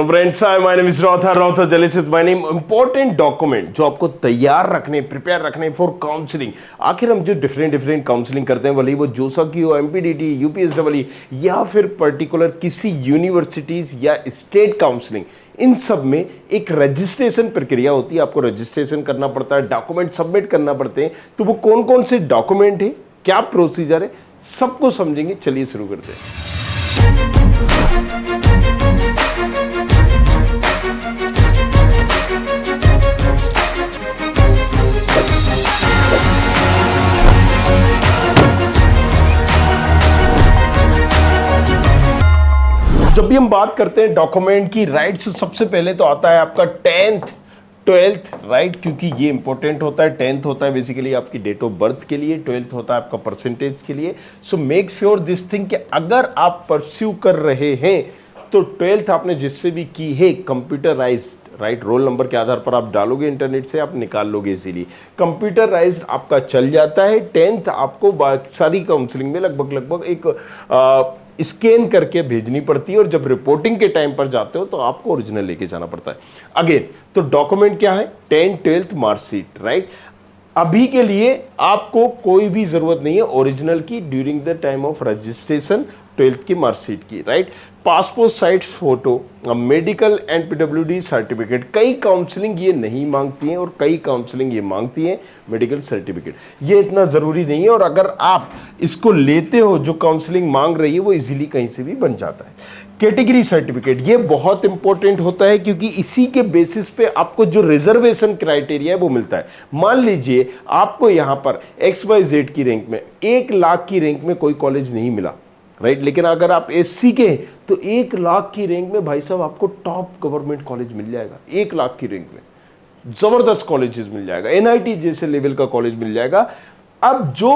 Friends, hi, my name is रॉथर Jalees with my name. Important document जो आपको तैयार रखने, प्रिपेयर रखने फॉर काउंसलिंग। आखिर हम जो डिफरेंट काउंसलिंग करते हैं, भले वो जोसा की हो, एमपीडीटी, यूपीएसडब्ल्यू या फिर पर्टिकुलर किसी यूनिवर्सिटीज या स्टेट काउंसलिंग, इन सब में एक रजिस्ट्रेशन प्रक्रिया होती है। आपको रजिस्ट्रेशन करना पड़ता है, डॉक्यूमेंट सबमिट करना पड़ते हैं। तो वो कौन कौन से डॉक्यूमेंट है, क्या प्रोसीजर है, सबको समझेंगे। चलिए शुरू करते हैं। जब भी हम बात करते हैं डॉक्यूमेंट की राइट्स, सबसे पहले तो आता है आपका 10th 12th राइट, क्योंकि ये इंपॉर्टेंट होता है। 10th होता है बेसिकली आपकी डेट ऑफ बर्थ के लिए, 12th होता है आपका परसेंटेज के लिए। So make sure this thing कि अगर आप परस्यू कर रहे हैं तो 12th आपने जिससे भी की है कंप्यूटराइज्ड, राइट, रोल नंबर के आधार पर आप डालोगे, इंटरनेट से आप निकाल लोगे इजीली। कंप्यूटराइज्ड आपका चल जाता है। 10th आपको सारी काउंसलिंग में लगभग एक स्कैन करके भेजनी पड़ती है, और जब रिपोर्टिंग के टाइम पर जाते हो तो आपको ओरिजिनल लेके जाना पड़ता है। अगेन, तो डॉक्यूमेंट क्या है? 10th 12th marksheet, right. अभी के लिए आपको कोई भी जरूरत नहीं है ओरिजिनल की during the time of registration, 12th की मार्कशीट की, right. Passport size photo, medical and PWD certificate. कई काउंसलिंग ये नहीं मांगती हैं और कई काउंसलिंग ये मांगती हैं मेडिकल सर्टिफिकेट। ये इतना जरूरी नहीं है, और अगर आप इसको लेते हो, जो काउंसलिंग मांग रही है वो इजीली कहीं से भी बन जाता है। कैटेगरी सर्टिफिकेट ये बहुत इंपॉर्टेंट होता है, क्योंकि इसी के बेसिस पे आपको जो रिजर्वेशन क्राइटेरिया है वो मिलता है। मान लीजिए आपको यहां पर XYZ की रैंक में 1 लाख की रैंक में कोई कॉलेज नहीं मिला, राइट, लेकिन अगर आप SC के हैं तो 1 लाख की रैंक में भाई साहब आपको टॉप गवर्नमेंट कॉलेज मिल जाएगा। 1 लाख की रैंक में जबरदस्त कॉलेजेस मिल जाएगा, NIT जैसे लेवल का कॉलेज मिल जाएगा। अब जो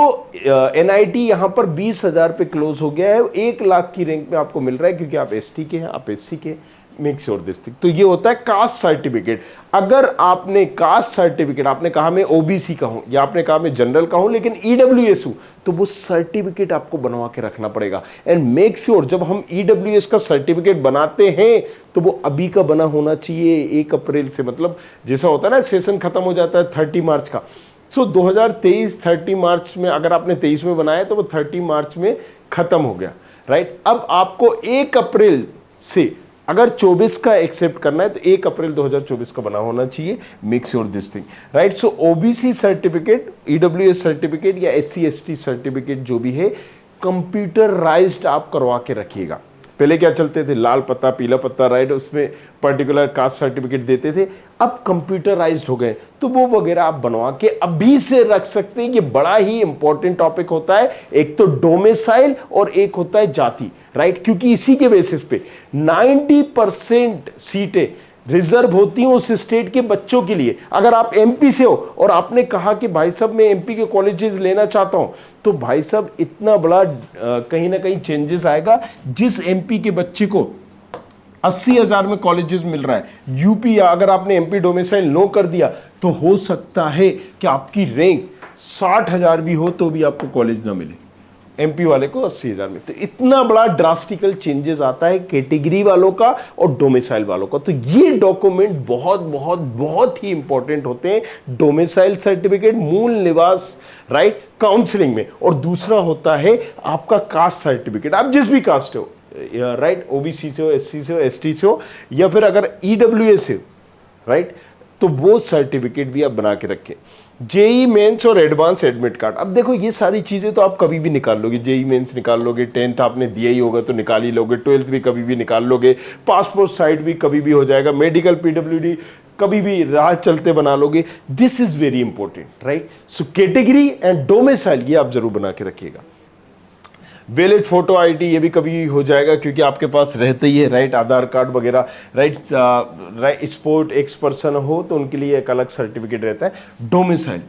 NIT यहां पर 20,000 पे क्लोज हो गया है, 1 लाख की रैंक में आपको मिल रहा है, क्योंकि आप ST के हैं, आप SC के। Make sure this thing. तो ये होता है कास्ट सर्टिफिकेट। अगर आपने कास्ट सर्टिफिकेट, आपने कहा मैं OBC का हूं, या आपने कहा मैं जनरल का हूं लेकिन EWS हूं, तो वो सर्टिफिकेट आपको बनवा के रखना पड़ेगा। एंड मेक श्योर जब हम EWS का सर्टिफिकेट बनाते हैं तो वो अभी का बना होना चाहिए, 1 अप्रैल से। मतलब जैसा होता है ना, सेशन खत्म हो जाता है 30 मार्च का। सो 2023 30 मार्च में, अगर आपने 23 में बनाया तो वो 30 मार्च में खत्म हो गया, राइट। अब आपको 1 अप्रैल से, अगर 24 का एक्सेप्ट करना है तो 1 अप्रैल 2024 का बना होना चाहिए। Make sure this thing, right. So OBC certificate, EWS certificate या SC ST सर्टिफिकेट जो भी है, कंप्यूटराइज्ड आप करवा के रखिएगा। पहले क्या चलते थे? लाल पत्ता, पीला पत्ता, राइट, उसमें पर्टिकुलर कास्ट सर्टिफिकेट देते थे। अब कंप्यूटराइज्ड हो गए, तो वो वगैरह आप बनवा के अभी से रख सकते हैं। ये बड़ा ही इंपॉर्टेंट टॉपिक होता है। एक तो डोमिसाइल और एक होता है जाति, राइट, क्योंकि इसी के बेसिस पे 90% सीटें रिजर्व होती हैं उस स्टेट के बच्चों के लिए। अगर आप MP से हो और आपने कहा कि भाई साहब मैं MP के कॉलेजेस लेना चाहता हूं, तो भाई साहब इतना बड़ा कहीं ना कहीं चेंजेस आएगा। जिस MP के बच्चे को 80,000 में कॉलेजेस मिल रहा है, यूपी, या अगर आपने MP डोमिसाइल नो कर दिया तो हो सकता है कि आपकी रैंक 60,000 भी हो तो भी आपको कॉलेज ना मिले, MP वाले को 80,000 में। तो इतना बड़ा ड्रास्टिकल चेंजेस आता है कैटेगरी वालों का और डोमिसाइल वालों का। तो ये डॉक्यूमेंट बहुत बहुत बहुत ही इंपॉर्टेंट होते हैं। डोमिसाइल सर्टिफिकेट, मूल निवास, राइट, काउंसलिंग में। और दूसरा होता है आपका कास्ट सर्टिफिकेट। आप जिस भी कास्ट हो, राइट, OBC से हो, SC से हो, ST से हो, या फिर अगर EWS से हो, राइट, तो वो सर्टिफिकेट भी आप बना के रखें। JEE मेंस और एडवांस एडमिट कार्ड। अब देखो ये सारी चीजें तो आप कभी भी निकाल लोगे। JEE मेंस निकाल लोगे, 10th आपने दिया ही होगा तो निकाल ही लोगे, 12th भी कभी भी निकाल लोगे, पासपोर्ट साइट भी कभी भी हो जाएगा, मेडिकल PWD कभी भी राह चलते बना लोगे। This is very important, right. So category and domicile ये आप जरूर बना के रखिएगा। वैलिड फोटो ID ये भी कभी हो जाएगा, क्योंकि आपके पास रहते ही है, राइट, आधार कार्ड वगैरह, राइट। स्पोर्ट एक्स पर्सन हो तो उनके लिए एक अलग सर्टिफिकेट रहता है। डोमिसाइल,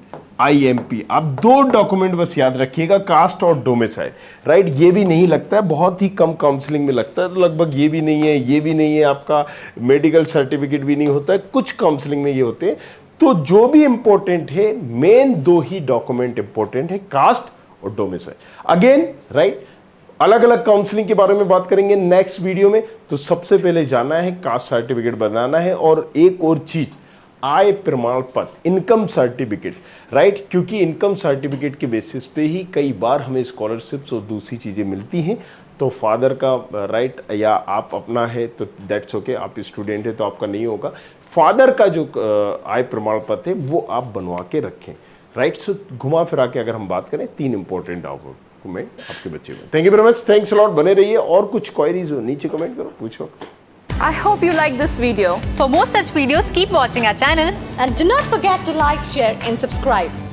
IMP, आप 2 डॉक्यूमेंट बस याद रखिएगा, कास्ट और डोमिसाइल, राइट। ये भी नहीं लगता है, बहुत ही कम काउंसलिंग में लगता है, तो लगभग ये भी नहीं है, ये भी नहीं है, आपका मेडिकल सर्टिफिकेट भी नहीं होता है, कुछ काउंसलिंग में ये होते हैं। तो जो भी इंपॉर्टेंट है, मेन 2 ही डॉक्यूमेंट इंपॉर्टेंट है, कास्ट और डोमिसाइल। अगेन, राइट, अलग अलग काउंसलिंग के बारे में बात करेंगे नेक्स्ट वीडियो में। तो सबसे पहले जाना है, कास्ट सर्टिफिकेट बनाना है, और एक और चीज, आय प्रमाण पत्र, इनकम सर्टिफिकेट, राइट, क्योंकि इनकम सर्टिफिकेट के बेसिस पे ही कई बार हमें स्कॉलरशिप्स और दूसरी चीज़ें मिलती हैं। तो फादर का राइट, या आप अपना है तो दैट्स ओके, आप स्टूडेंट है तो आपका नहीं होगा। फादर का जो आय प्रमाण पत्र है वो आप बनवा के रखें, राइट। सो घुमा फिरा के अगर हम बात करें, 3 इंपॉर्टेंट डॉक्यूमेंट आपके बच्चे में। Thank you very much, thanks a lot, बने रहिए। और कुछ क्वेरीज हो नीचे कमेंट करो, पूछो। I hope you like this video. For more such videos, keep watching our channel. And do not forget to like, share and subscribe.